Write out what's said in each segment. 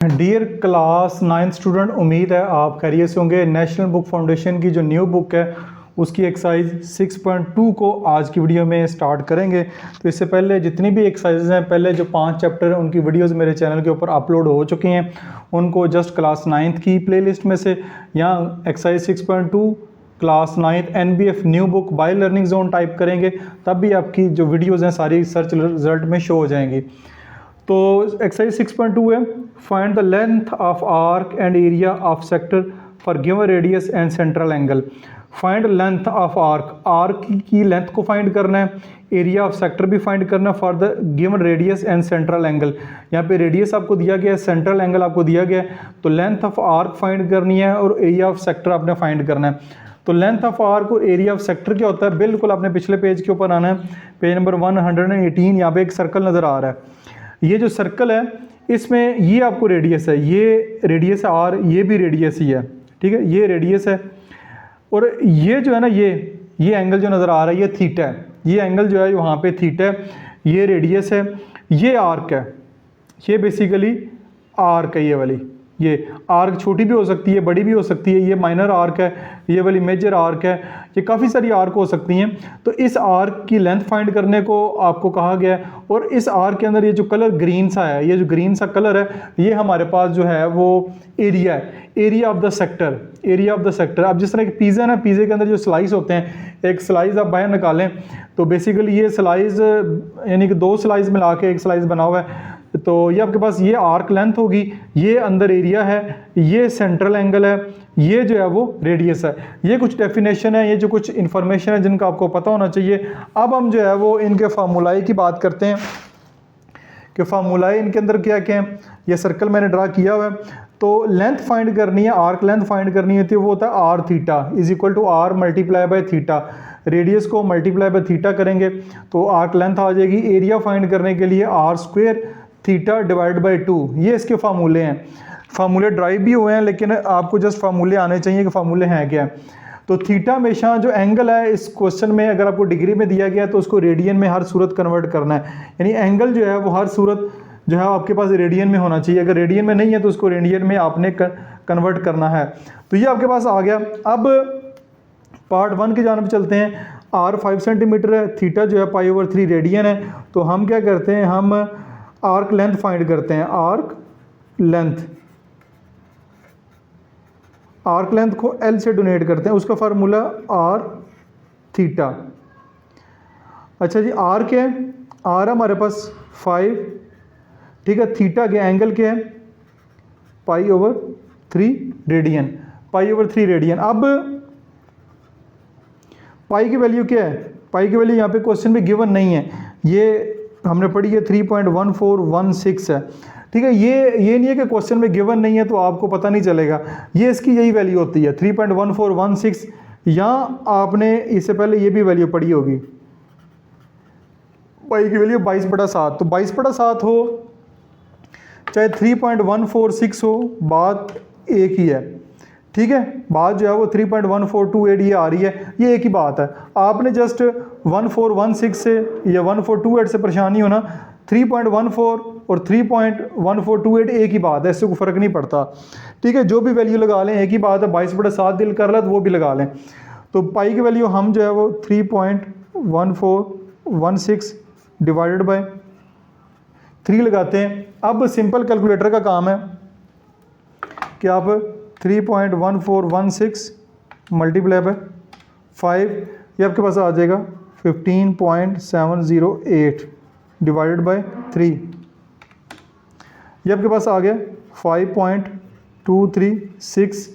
Dear class 9th student, उम्मीद है आप खैरियत से होंगे। नेशनल बुक फाउंडेशन की जो न्यू बुक है उसकी एक्सरसाइज 6.2 को आज की वीडियो में स्टार्ट करेंगे। तो इससे पहले जितनी भी एक्सरसाइजेज हैं, पहले जो 5 चैप्टर हैं उनकी वीडियोस मेरे चैनल के ऊपर अपलोड हो चुकी हैं। उनको जस्ट क्लास 9th की प्लेलिस्ट में से या exercise 6.2 class 9th NBF new book by learning zone type करेंगे, तब भी आपकी जो वीडियोज़ हैं सारी सर्च रिजल्ट में शो हो जाएंगी। तो एक्सरसाइज 6.2 है, find the length of arc and area of sector for given radius and central angle. Find length of arc की लेंथ को फाइंड करना है, एरिया ऑफ सेक्टर भी फाइंड करना है for the given radius and central angle. यहाँ पे radius आपको दिया गया है, सेंट्रल एंगल आपको दिया गया है, तो लेंथ ऑफ आर्क फाइंड करनी है और एरिया ऑफ सेक्टर आपने फाइंड करना है। तो लेंथ ऑफ आर्क और एरिया ऑफ सेक्टर क्या होता है, बिल्कुल आपने पिछले पेज के ऊपर आना है, पेज नंबर 118। यहाँ पे एक सर्कल नज़र आ रहा है, ये जो सर्कल है इसमें ये आपको रेडियस है, ये रेडियस है आर, ये भी रेडियस ही है, ठीक है, ये रेडियस है। और ये जो है ना, ये एंगल जो नज़र आ रहा है ये थीटा है, ये एंगल जो है वहाँ पे थीटा है, ये रेडियस है, ये आर्क है, ये बेसिकली आर्क है। ये वाली ये आर्क छोटी भी हो सकती है, बड़ी भी हो सकती है, ये माइनर आर्क है, ये वाली मेजर आर्क है, ये काफ़ी सारी आर्क हो सकती हैं। तो इस आर्क की लेंथ फाइंड करने को आपको कहा गया है। और इस आर्क के अंदर ये जो कलर ग्रीन सा है, ये जो ग्रीन सा कलर है, ये हमारे पास जो है वो एरिया है, area of the sector, area of the sector. अब जिस तरह कि पिज़्ज़ा ना, पिज़्ज़े के अंदर जो स्लाइस होते हैं, एक स्लाइस आप बाहर निकालें तो बेसिकली ये स्लाइस यानी कि 2 स्लाइस मिला के एक स्लाइस बना हुआ है, तो ये आपके पास ये आर्क लेंथ होगी, ये अंदर एरिया है, ये सेंट्रल एंगल है, ये जो है वो रेडियस है। ये कुछ डेफिनेशन है, ये जो कुछ इन्फॉर्मेशन है जिनका आपको पता होना चाहिए। अब हम जो है वो इनके फार्मूलाए की बात करते हैं कि फार्मूलाए इनके अंदर क्या क्या है। ये सर्कल मैंने ड्रा किया हुआ है, तो लेंथ फाइंड करनी है, आर्क लेंथ फाइंड करनी होती है, वो होता है R theta is equal to R multiply by theta. Radius को मल्टीप्लाई बाय थीटा करेंगे तो आर्क लेंथ आ जाएगी। एरिया फाइंड करने के लिए R square theta divide by 2, ये इसके फार्मूले हैं। फार्मूले ड्राइव भी हुए हैं, लेकिन आपको जस्ट फार्मूले आने चाहिए कि फार्मूले हैं क्या। तो थीटा हमेशा जो एंगल है इस क्वेश्चन में, अगर आपको डिग्री में दिया गया है तो उसको रेडियन में हर सूरत कन्वर्ट करना है, यानी एंगल जो है वो हर सूरत जो है आपके पास रेडियन में होना चाहिए। अगर रेडियन में नहीं है तो उसको रेडियन में आपने कन्वर्ट करना है। तो ये आपके पास आ गया। अब पार्ट 1 की जानब चलते हैं। आर 5 सेंटीमीटर है, थीटा जो है पाई/3 रेडियन है। तो हम क्या करते हैं, हम आर्क लेंथ फाइंड करते हैं। आर्क लेंथ को एल से डोनेट करते हैं, उसका फार्मूला आर थीटा। अच्छा जी, आर क्या है, आर हमारे पास 5, ठीक है। थीटा के एंगल क्या है, पाई/3 रेडियन, पाई/3 रेडियन। अब पाई की वैल्यू क्या है, पाई की वैल्यू यहाँ पे क्वेश्चन में गिवन नहीं है, ये हमने पढ़ी है 3.1416 है, ठीक है। ये नहीं है कि क्वेश्चन में गिवन नहीं है तो आपको पता नहीं चलेगा, ये इसकी यही वैल्यू होती है 3.1416। या आपने इससे पहले ये भी वैल्यू पढ़ी होगी, पाई की वैल्यू 22/7। तो 22/7 हो चाहे 3.146 हो, बात एक ही है, ठीक है। बात जो है वो 3.1428 ये आ रही है, ये एक ही बात है। आपने जस्ट 1416 से या 1428 से परेशान नहीं होना, 3.14 और 3.1428 एक ही बात है, इससे कोई फ़र्क नहीं पड़ता, ठीक है। जो भी वैल्यू लगा लें एक ही बात है, 22/7 दिल कर रहा तो वो भी लगा लें। तो पाई की वैल्यू हम जो है वो 3.1416 डिवाइडेड बाय 3 लगाते हैं। अब सिंपल कैलकुलेटर का काम है कि आप 3.1416 मल्टीप्लाई बाय 5, ये आपके पास आ जाएगा 15.708 डिवाइडेड बाय 3, ये आपके पास आ गया 5.236।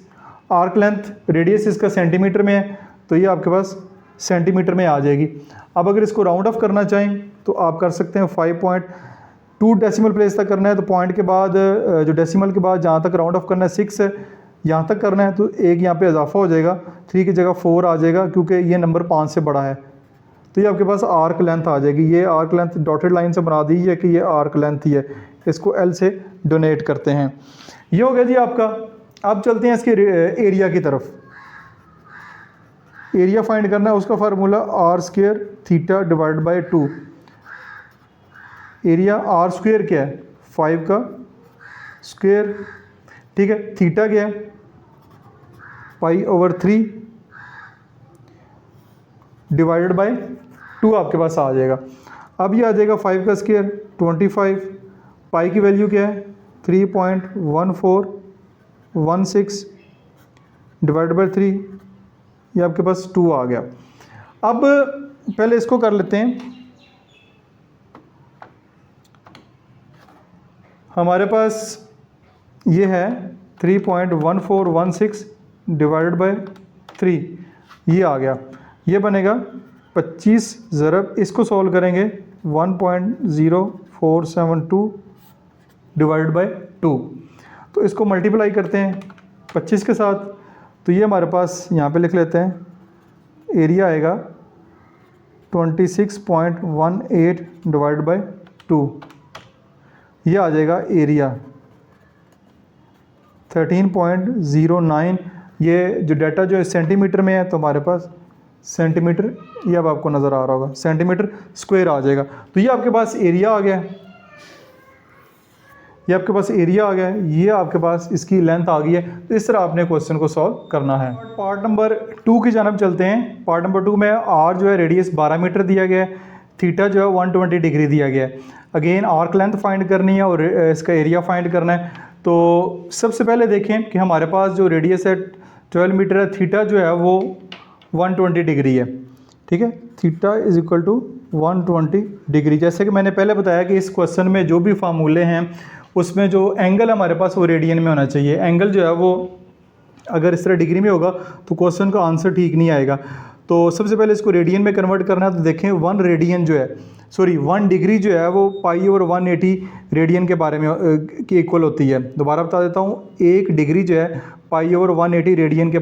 आर्क लेंथ, रेडियस इसका सेंटीमीटर में है तो ये आपके पास सेंटीमीटर में आ जाएगी। अब अगर इसको राउंड ऑफ करना चाहें तो आप कर सकते हैं। 5.2 डेसिमल प्लेस तक करना है तो पॉइंट के बाद जो डेसिमल के बाद जहाँ तक राउंड ऑफ करना है 6 है, यहाँ तक करना है तो एक यहाँ पे इजाफा हो जाएगा, 3 की जगह 4 आ जाएगा क्योंकि ये नंबर 5 से बड़ा है। तो ये आपके पास आर्क लेंथ आ जाएगी। ये आर्क लेंथ डॉटेड लाइन से बना दी है कि ये आर्क लेंथ ही है, इसको एल से डोनेट करते हैं। ये हो गया जी आपका। अब चलते हैं इसके एरिया की तरफ। एरिया फाइंड करना है, उसका formula R square theta divide by 2। Area R square क्या है, 5 का स्क्वायर, ठीक है। थीटा क्या है, पाई/3 डिवाइडेड बाय 2 आपके पास आ जाएगा। अब ये आ जाएगा 5 का स्क्वायर 25, पाई की वैल्यू क्या है 3.1416 डिवाइड बाय 3, ये आपके पास 2 आ गया। अब पहले इसको कर लेते हैं। हमारे पास ये है 3.1416 डिवाइडेड बाय 3, ये आ गया। ये बनेगा 25 ज़रब, इसको सॉल्व करेंगे 1.0472 डिवाइड बाय 2, तो इसको मल्टीप्लाई करते हैं 25 के साथ, तो ये हमारे पास यहाँ पे लिख लेते हैं, एरिया आएगा 26.18 डिवाइड बाय 2, ये आ जाएगा एरिया 13.09। ये जो डाटा जो है सेंटीमीटर में है, तो हमारे पास सेंटीमीटर, ये अब आपको नज़र आ रहा होगा, सेंटीमीटर स्क्वायर आ जाएगा। तो ये आपके पास एरिया आ गया, ये आपके पास एरिया आ गया, ये आपके पास इसकी लेंथ आ गई है। तो इस तरह आपने क्वेश्चन को सॉल्व करना है। पार्ट नंबर 2 की जानब चलते हैं। पार्ट नंबर 2 में आर जो है रेडियस 12 मीटर दिया गया है, थीटा जो है 120 डिग्री दिया गया है। अगेन आर्क लेंथ फाइंड करनी है और इसका एरिया फाइंड करना है। तो सबसे पहले देखें कि हमारे पास जो रेडियस है 12 मीटर है, थीटा जो है वो 120 डिग्री है, ठीक है। Theta is equal to 120 degree. जैसे कि मैंने पहले बताया कि इस क्वेश्चन में जो भी फार्मूले हैं उसमें जो एंगल हमारे पास वो रेडियन में होना चाहिए। एंगल जो है वो अगर इस तरह डिग्री में होगा तो क्वेश्चन का आंसर ठीक नहीं आएगा। तो सबसे पहले इसको रेडियन में कन्वर्ट करना है। तो देखें 1 रेडियन जो है, सॉरी 1 डिग्री जो है वो पाई/180 रेडियन के बारे में के इक्वल होती है। दोबारा बता देता हूँ, 1 डिग्री जो है पाई/180 रेडियन के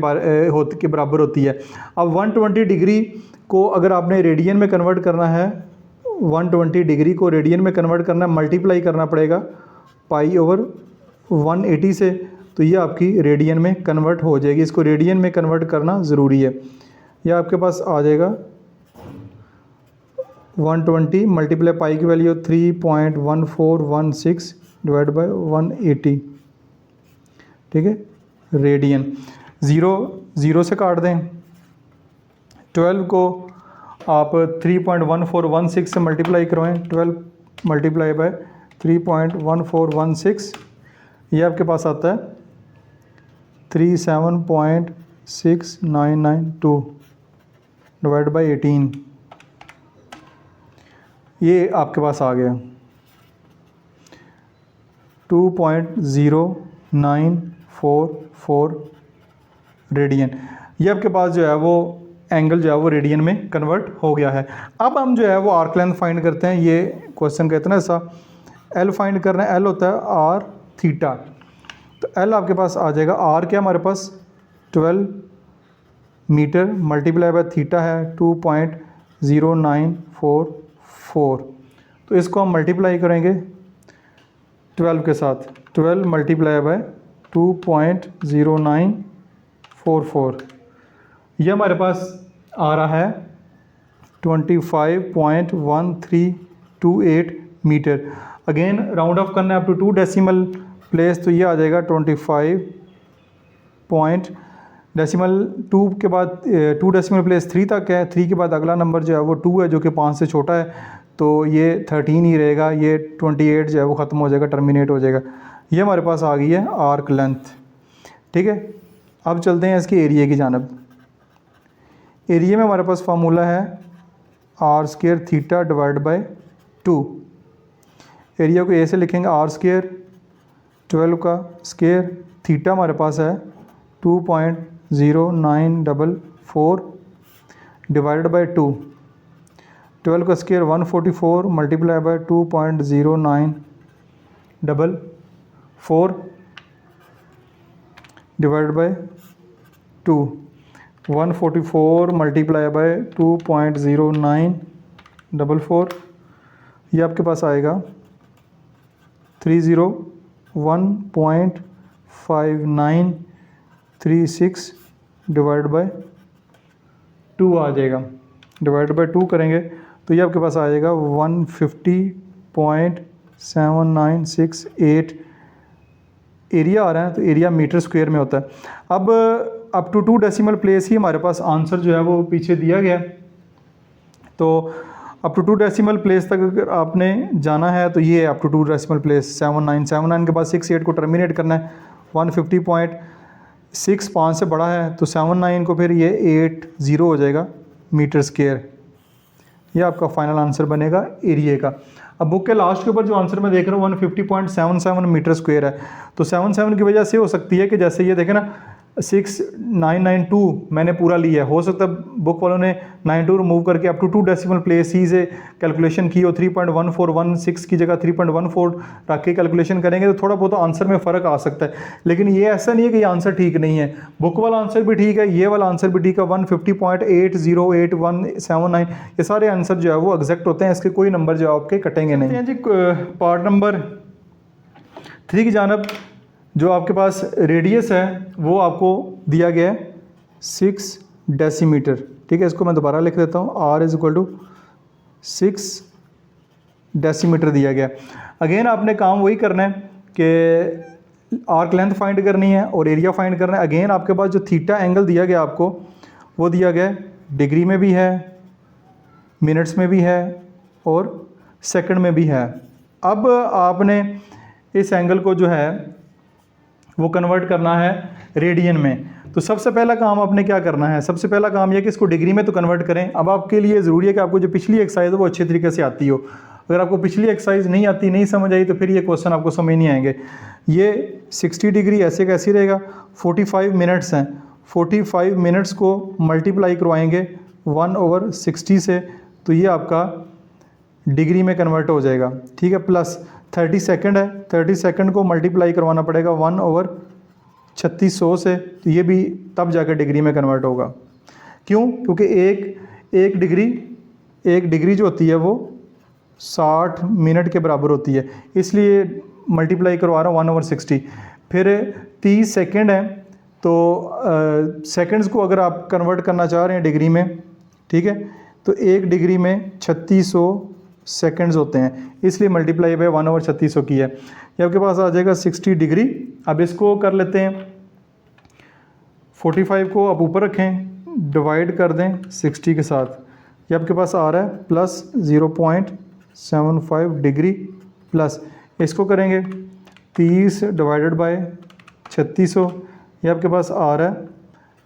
बराबर होती है। अब 120 डिग्री को अगर आपने रेडियन में कन्वर्ट करना है, 120 डिग्री को रेडियन में कन्वर्ट करना है, मल्टीप्लाई करना पड़ेगा पाई/180 से, तो ये आपकी रेडियन में कन्वर्ट हो जाएगी। इसको रेडियन में कन्वर्ट करना ज़रूरी है। यह आपके पास आ जाएगा 120 मल्टीप्लाई पाई की वैल्यू 3.1416 डिवाइड बाय 180, ठीक है, रेडियन। 0 से काट दें, 12 को आप 3.1416 से मल्टीप्लाई करवाएं, 12 मल्टीप्लाई बाय 3.1416, ये आपके पास आता है 37.6992 डिवाइड बाई 18, ये आपके पास आ गया 2.0944 रेडियन। ये आपके पास जो है वो एंगल जो है वो रेडियन में कन्वर्ट हो गया है। अब हम जो है वो आर्क लेंथ फाइंड करते हैं। ये क्वेश्चन का इतना सा एल फाइंड करना है। एल होता है आर थीटा, तो एल आपके पास आ जाएगा, आर क्या हमारे पास 12 मीटर मल्टीप्लाई बाय थीटा है 2.0944, तो इसको हम मल्टीप्लाई करेंगे 12 के साथ, 12 मल्टीप्लाई बाय 2.0944, ये हमारे पास आ रहा है 25.1328 मीटर। अगेन राउंड ऑफ करना है अप टू 2 डेसिमल प्लेस, तो ये आ जाएगा 25 पॉइंट डेसिमल 2 के बाद 2 डेसिमल प्लेस 3 तक है, 3 के बाद अगला नंबर जो है वो 2 है जो कि 5 से छोटा है, तो ये 13 ही रहेगा, ये 28 जो है वो ख़त्म हो जाएगा, टर्मिनेट हो जाएगा। ये हमारे पास आ गई है आर्क लेंथ, ठीक है। अब चलते हैं इसके एरिया की जानब। एरिया में हमारे पास फार्मूला है R square theta divide by 2। Area को ए से लिखेंगे आर स्क्वायर 12 का स्क्वायर, थीटा हमारे पास है 2.0944 डिवाइडेड बाय 2, 12 का square 144 multiply by 2.0944 divide by 2, 144 multiply by 2.0944, ये आपके पास आएगा 301.5936 डिवाइड बाय 2 आ जाएगा। डिवाइड बाय 2 करेंगे तो ये आपके पास आ जाएगा 150.7968 एरिया आ रहा है तो एरिया मीटर स्क्वायर में होता है। अब अप टू 2 डेसिमल प्लेस ही हमारे पास आंसर जो है वो पीछे दिया गया। तो अप टू 2 डेसिमल प्लेस तक अगर आपने जाना है तो ये अप टू 2 डेसिमल प्लेस 79 के बाद 68 को टर्मिनेट करना है। 150.6 5 से बड़ा है तो 79 को फिर ये 80 हो जाएगा मीटर स्क्वायर। ये आपका फाइनल आंसर बनेगा एरिया का। अब बुक के लास्ट के ऊपर जो आंसर मैं देख रहा हूँ 150.77 मीटर स्क्वायर है। तो 77 की वजह से हो सकती है कि जैसे ये देखें ना 6992 मैंने पूरा लिया है, हो सकता है बुक वालों ने 92 रिमूव करके अप टू 2 डेसिमल प्लेस ही से कैलकुलेशन की हो। 3.1416 की जगह 3.14 रख के कैलकुलेशन करेंगे तो थोड़ा बहुत आंसर में फ़र्क आ सकता है। लेकिन ये ऐसा नहीं है कि ये आंसर ठीक नहीं है, बुक वाला आंसर भी ठीक है, ये वाला आंसर भी ठीक है। 150.80879 ये सारे आंसर जो है वो एग्जैक्ट होते हैं, इसके कोई नंबर जो आपके कटेंगे नहीं जी। पार्ट नंबर 3 की जानब जो आपके पास रेडियस है वो आपको दिया गया है 6 डेसीमीटर। ठीक है, इसको मैं दोबारा लिख देता हूँ, R is equal to 6 decimetre दिया गया। अगेन आपने काम वही करना है कि आर्क लेंथ फाइंड करनी है और एरिया फाइंड करना है। अगेन आपके पास जो थीटा एंगल दिया गया आपको वो दिया गया डिग्री में भी है, मिनट्स में भी है और सेकंड में भी है। अब आपने इस एंगल को जो है वो कन्वर्ट करना है रेडियन में। तो सबसे पहला काम आपने क्या करना है, सबसे पहला काम यह कि इसको डिग्री में तो कन्वर्ट करें। अब आपके लिए ज़रूरी है कि आपको जो पिछली एक्सरसाइज है वो अच्छे तरीके से आती हो। अगर आपको पिछली एक्सरसाइज नहीं आती, नहीं समझ आई तो फिर ये क्वेश्चन आपको समझ नहीं आएंगे। ये 60 डिग्री ऐसे कैसे रहेगा, 45 मिनट्स हैं, 45 मिनट्स को मल्टीप्लाई करवाएंगे 1/60 से तो ये आपका डिग्री में कन्वर्ट हो जाएगा। ठीक है, प्लस 30 सेकंड है, 30 सेकंड को मल्टीप्लाई करवाना पड़ेगा 1/3600 से तो ये भी तब जाकर डिग्री में कन्वर्ट होगा। क्यों? क्योंकि एक डिग्री जो होती है वो 60 मिनट के बराबर होती है, इसलिए मल्टीप्लाई करवा रहा हूँ 1/60। फिर 30 सेकंड है तो सेकंड्स को अगर आप कन्वर्ट करना चाह रहे हैं डिग्री में, ठीक है, तो एक डिग्री में 3600 सेकंड्स होते हैं, इसलिए मल्टीप्लाई बाय 1/3600 की है। ये आपके पास आ जाएगा 60 डिग्री। अब इसको कर लेते हैं, 45 को आप ऊपर रखें, डिवाइड कर दें 60 के साथ, ये आपके पास आ रहा है प्लस 0.75 डिग्री प्लस इसको करेंगे 30 डिवाइडेड बाय 3600, ये आपके पास आ रहा है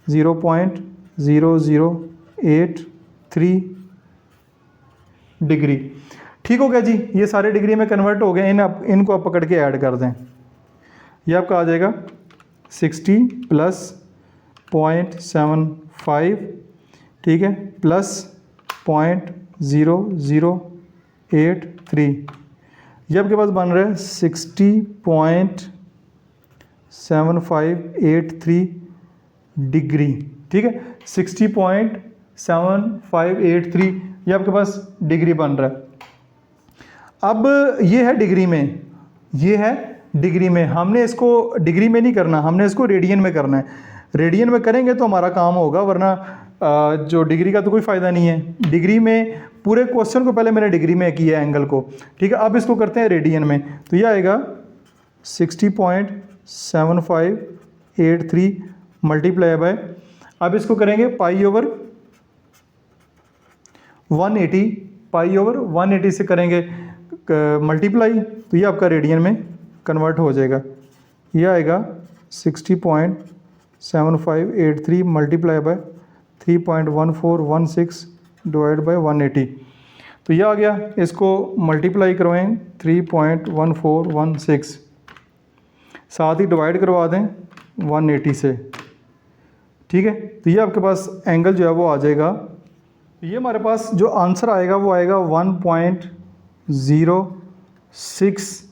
0.0083 डिग्री। ठीक हो गया जी, ये सारे डिग्री में कन्वर्ट हो गए। इनको आप पकड़ के ऐड कर दें, ये आपका आ जाएगा 60 प्लस 0.75, ठीक है, प्लस 0.0083, ये आपके पास बन रहा है 60.7583 डिग्री। ठीक है, 60.7583 ये आपके पास डिग्री बन रहा है। अब ये है डिग्री में, ये है डिग्री में। हमने इसको डिग्री में नहीं करना, हमने इसको रेडियन में करना है। रेडियन में करेंगे तो हमारा काम होगा, वरना जो डिग्री का तो कोई फ़ायदा नहीं है। डिग्री में पूरे क्वेश्चन को पहले मैंने डिग्री में किया है एंगल को, ठीक है। अब इसको करते हैं रेडियन में, तो ये आएगा 60.7583 मल्टीप्लाई बाय, अब इसको करेंगे पाई/180, पाई/180 से करेंगे मल्टीप्लाई, तो ये आपका रेडियन में कन्वर्ट हो जाएगा। ये आएगा 60.7583 मल्टीप्लाई बाय 3.1416 डिवाइड बाय 180, तो ये आ गया। इसको मल्टीप्लाई करवाएं 3.1416, साथ ही डिवाइड करवा दें 180 से, ठीक है। तो ये आपके पास एंगल जो है वो आ जाएगा। ये हमारे पास जो आंसर आएगा वो आएगा 1.06,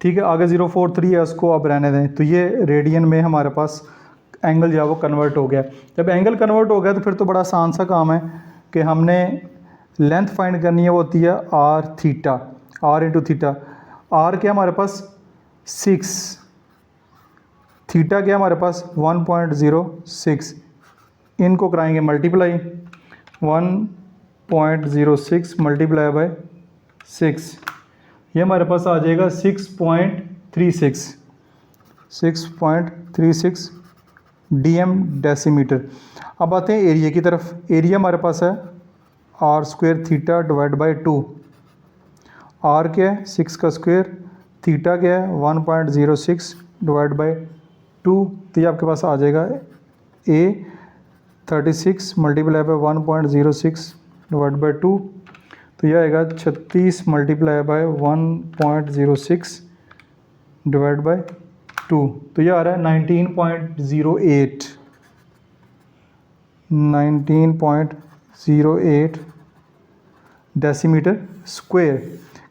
ठीक है। आगे 043 है, उसको आप रहने दें। तो ये रेडियन में हमारे पास एंगल जो है वो कन्वर्ट हो गया। जब एंगल कन्वर्ट हो गया तो फिर तो बड़ा आसान सा काम है कि हमने लेंथ फाइंड करनी है, वो होती है R theta, R into theta. R क्या हमारे पास 6, थीटा क्या हमारे पास 1.06, इनको कराएंगे मल्टीप्लाई 1.06 मल्टीप्लाई बाय 6, ये हमारे पास आ जाएगा 6.36, 6.36 DM डेसीमीटर। अब आते हैं एरिया की तरफ। एरिया हमारे पास है R square theta divide by 2। R क्या है 6 का स्क्वायर, थीटा क्या है 1.06 डिवाइड बाई 2। तो ये आपके पास आ जाएगा ए 36 मल्टीप्लाई बाई 1.06 डिवाइड बाई 2। तो यह आएगा 36 मल्टीप्लाई बाई 1.06 डिवाइड बाई 2। तो यह आ रहा है 19.08 डेसीमीटर स्क्वायर।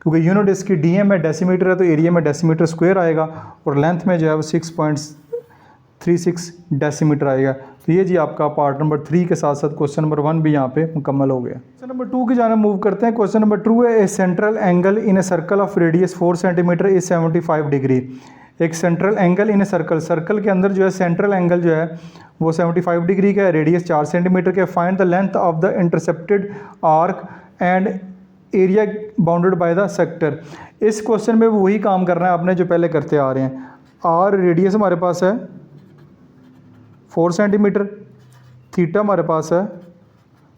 क्योंकि यूनिट इसकी डीएम में डेसीमीटर है तो एरिया में डेसीमीटर स्क्वायर आएगा और लेंथ में जो है वो 6.36 डेसीमीटर आएगा। तो ये जी आपका पार्ट नंबर 3 के साथ साथ क्वेश्चन नंबर 1 भी यहाँ पे मुकम्मल हो गया। क्वेश्चन नंबर 2 की जाने मूव करते हैं। क्वेश्चन नंबर 2 है a central angle in a circle of radius 4 centimetre is 75 degree. एक central angle in a circle, circle के अंदर जो है सेंट्रल एंगल जो है वो 75 डिग्री का है, रेडियस 4 सेंटीमीटर का। Find the length of the intercepted arc and area bounded by the sector. इस क्वेश्चन में वही काम करना है आपने जो पहले करते आ रहे हैं। आर रेडियस हमारे पास है 4 सेंटीमीटर, थीटा हमारे पास है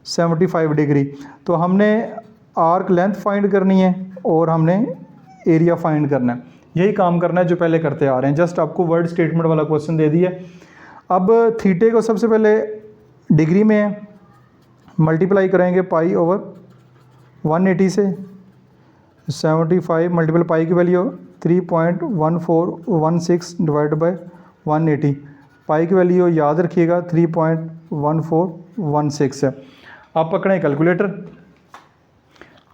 75 डिग्री। तो हमने आर्क लेंथ फाइंड करनी है और हमने एरिया फाइंड करना है। यही काम करना है जो पहले करते आ रहे हैं। जस्ट आपको वर्ड स्टेटमेंट वाला क्वेश्चन दे दिया। अब थीटे को सबसे पहले डिग्री में है, मल्टीप्लाई करेंगे पाई ओवर 180 से। 75 मल्टीपल पाई की वैल्यू 3.1416 डिवाइड बाई 180। पाई की वैल्यू याद रखिएगा 3.1416 है। आप पकड़ें कैलकुलेटर,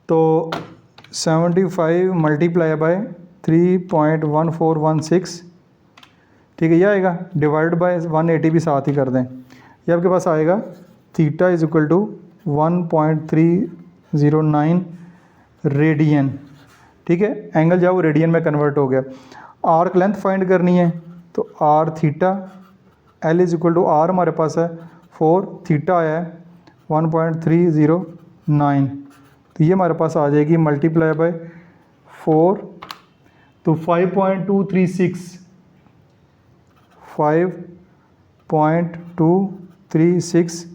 तो 75 मल्टीप्लाई बाय 3.1416, ठीक है, यह आएगा डिवाइड बाय 180 भी साथ ही कर दें। ये आपके पास आएगा theta is equal to 1.309 radian. ठीक है, एंगल जो है वो रेडियन में कन्वर्ट हो गया। आर्क लेंथ फाइंड करनी है तो R theta L is equal to R हमारे पास है 4, थीटा आया है 1.309। तो ये हमारे पास आ जाएगी मल्टीप्लाई बाय 4 तो 5.236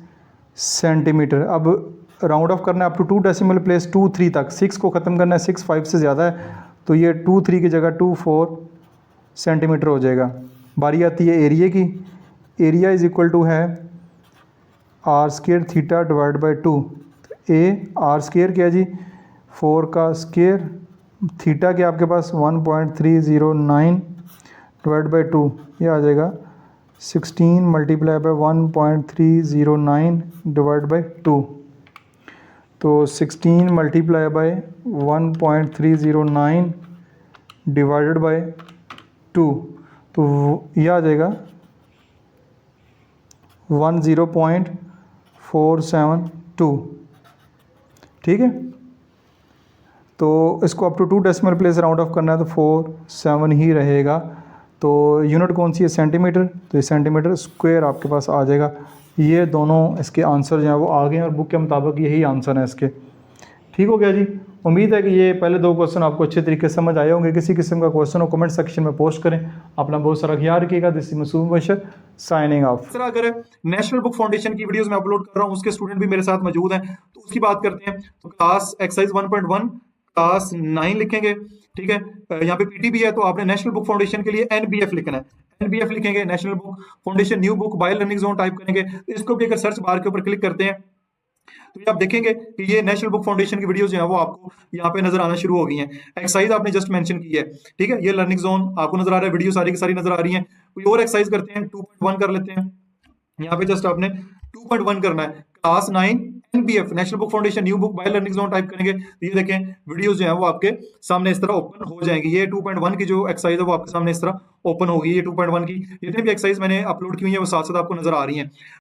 सेंटीमीटर। अब राउंड ऑफ करना है अप टू 2 डेसिमल प्लेस 2 3 तक। 6 को ख़त्म करना है, 6 5 से ज़्यादा है तो ये 2 3 की जगह 2 4 सेंटीमीटर हो जाएगा। बारी आती है एरिया की। एरिया इज इक्वल टू है R square theta divide by 2। A R square क्या जी 4 का स्केयर, थीटा क्या आपके पास 1.309 डिवाइड बाई 2, ये आ जाएगा 16 मल्टीप्लाई बाई 1.309 डिवाइड बाई 2। तो 16 मल्टीप्लाई बाई 1.309 डिवाइडेड बाई 2, तो यह आ जाएगा 10.472। ठीक है, तो इसको up to 2 decimal place round off करना है तो 4 7 ही रहेगा। तो यूनिट कौन सी है सेंटीमीटर, तो ये सेंटीमीटर स्क्वायर आपके पास आ जाएगा। ये दोनों इसके आंसर जो हैं वो आ गए हैं और बुक के मुताबिक यही आंसर है इसके। ठीक हो गया जी। उम्मीद है कि ये पहले 2 क्वेश्चन आपको अच्छे तरीके से समझ आए होंगे। किसी किस्म का क्वेश्चन हो कमेंट सेक्शन में पोस्ट करें। अपना बहुत सारा ख्याल रखिएगा। This is Masood Bashar signing off. Sir अगर नेशनल बुक फाउंडेशन की वीडियोस में अपलोड कर रहा हूँ, उसके स्टूडेंट भी मेरे साथ मौजूद हैं, तो उसकी बात करते हैं। तो क्लास एक्सरसाइज 1.1 क्लास 9 लिखेंगे। ठीक है, यहाँ पे पीटी भी है तो आपने नेशनल बुक फाउंडेशन के लिए एनबीएफ लिखना है। एनबीएफ लिखेंगे, national book foundation new book by learning zone type करेंगे। इसको भी अगर सर्च बार के ऊपर क्लिक करते हैं तो ये आप देखेंगे कि ये नेशनल बुक फाउंडेशन की वीडियोस जो है वो आपको यहाँ पे नजर आना शुरू हो गई हैं। एक्सरसाइज आपने जस्ट मेंशन की है। ठीक है, ये लर्निंग जोन आपको नजर आ रहा है, वीडियो सारी की सारी नजर आ रही हैं। कोई और एक्सरसाइज करते हैं, 2.1 कर लेते हैं। यहाँ पे जस्ट आपने 2.1 करना है, class 9 NBF national book foundation new book by learning zone type करेंगे तो ये देखें वीडियोस जो है वो आपके सामने इस तरह ओपन हो जाएंगी। ये 2.1 की जो एक्सरसाइज है वो आपके सामने इस तरह ओपन होगी। ये 2.1 की जितने भी एक्सरसाइज मैंने अपलोड की हुई है वो साथ साथ आपको नजर आ रही हैं।